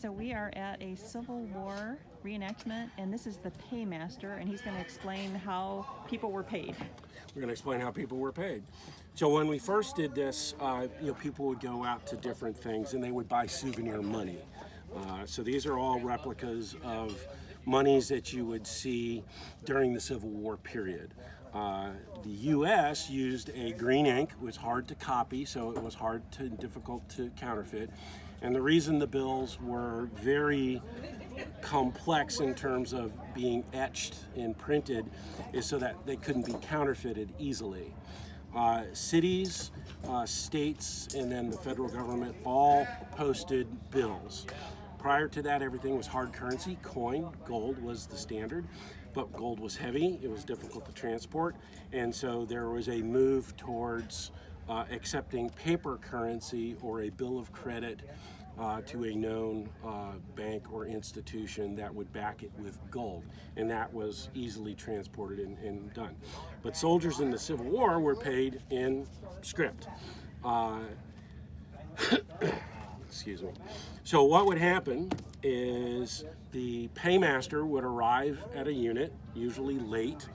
So we are at a Civil War reenactment, and this is the paymaster, and he's going to explain how people were paid. We're going to explain how people were paid. So when we first did this, people would go out to different things and they would buy souvenir money. So these are all replicas of monies that you would see during the Civil War period. The U.S. used a green ink. It was hard to copy, so it was difficult to counterfeit. And the reason the bills were very complex in terms of being etched and printed is so that they couldn't be counterfeited easily. Cities, states, and then the federal government all posted bills. Prior to that, everything was hard currency, coin. Gold was the standard, but gold was heavy. It was difficult to transport, and so there was a move towards accepting paper currency or a bill of credit to a known bank or institution that would back it with gold, and that was easily transported and done. But soldiers in the Civil War were paid in script. Excuse me. So what would happen is the paymaster would arrive at a unit, usually late,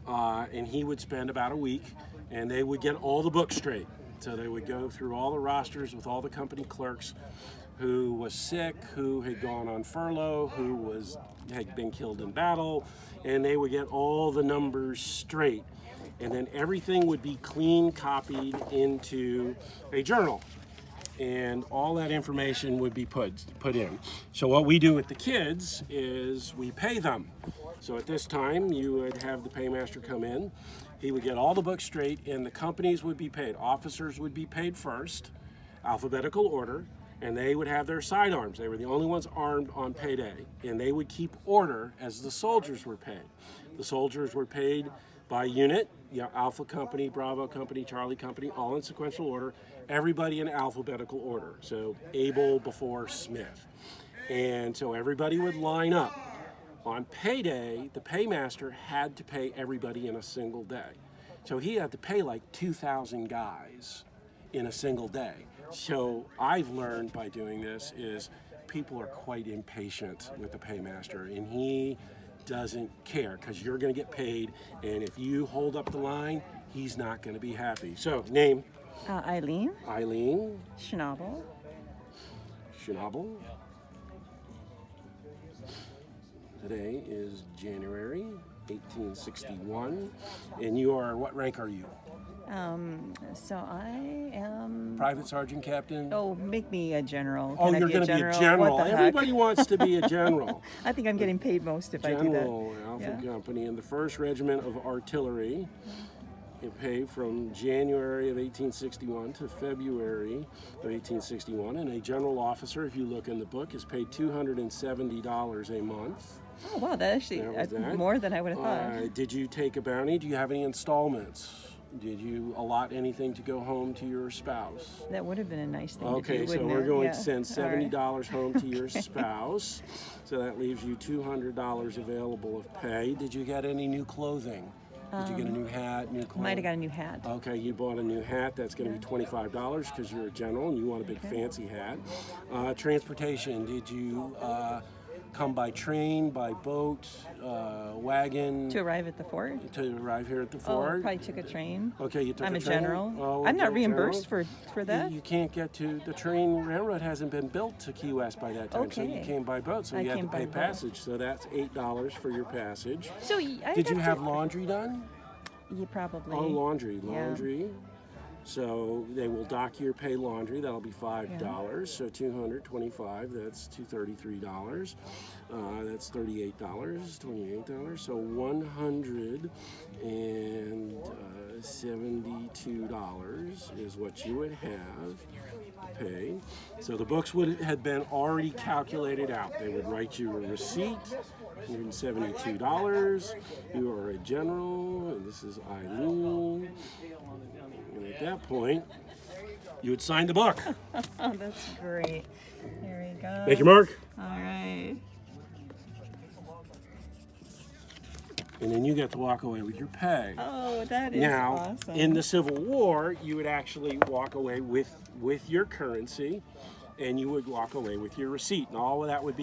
and he would spend about a week, and they would get all the books straight. So they would go through all the rosters with all the company clerks, who was sick, who had gone on furlough, who had been killed in battle, and they would get all the numbers straight. And then everything would be clean copied into a journal, and all that information would be put in. So what we do with the kids is we pay them. So at this time, you would have the paymaster come in. He would get all the books straight, and the companies would be paid. Officers would be paid first, alphabetical order, and they would have their sidearms. They were the only ones armed on payday, and they would keep order as the soldiers were paid. The soldiers were paid by unit, Alpha Company, Bravo Company, Charlie Company, all in sequential order, everybody in alphabetical order. So Abel before Smith. And so everybody would line up. On payday, the paymaster had to pay everybody in a single day. So he had to pay like 2,000 guys in a single day. So I've learned by doing this is people are quite impatient with the paymaster, and he doesn't care because you're going to get paid, and if you hold up the line, he's not going to be happy. So name? Eileen. Eileen. Schnabel. Schnabel. Today is January 1861, and you are, what rank are you? So I am... Private Sergeant Captain? Oh, make me a general. Oh, you're going to be a general. What the Everybody heck? wants to be a general. I think I'm getting paid most if I do that. General, Alpha Company, in the 1st Regiment of Artillery. It paid from January of 1861 to February of 1861, and a general officer, if you look in the book, is paid $270 a month. Oh, wow, that's more than I would have thought. Did you take a bounty? Do you have any installments? Did you allot anything to go home to your spouse? That would have been a nice thing okay, to do, so we're going to send $70 right. home to your spouse. So that leaves you $200 available of pay. Did you get any new clothing? Did you get a new hat, new clothes? Might have got a new hat. Okay, you bought a new hat. That's going to be $25 because you're a general and you want a big fancy hat. Transportation, did you come by train, by boat, wagon? To arrive at the fort? To arrive here at the Oh, fort? probably took a train. Okay, you took I'm a a train? general. Oh, I'm not okay, reimbursed general. for that. You can't get to the train. Railroad hasn't been built to Key West by that time, so you Okay. came by boat. So I you had to came by pay boat. passage. So that's $8 for your passage. So Did you have laundry done? Yeah, probably. Oh, laundry. Yeah. So they will dock your pay laundry. That'll be $5. So $225. That's $233. That's $38. $28. So $172 is what you would have to pay. So the books had been already calculated out. They would write you a receipt. $172. You are a general, and this is Eileen. And at that point, you would sign the book. Oh, that's great. There we go. Make your mark. All right. And then you get to walk away with your pay. Oh, that is now, awesome. in the Civil War, you would actually walk away with your currency, and you would walk away with your receipt, and all of that would be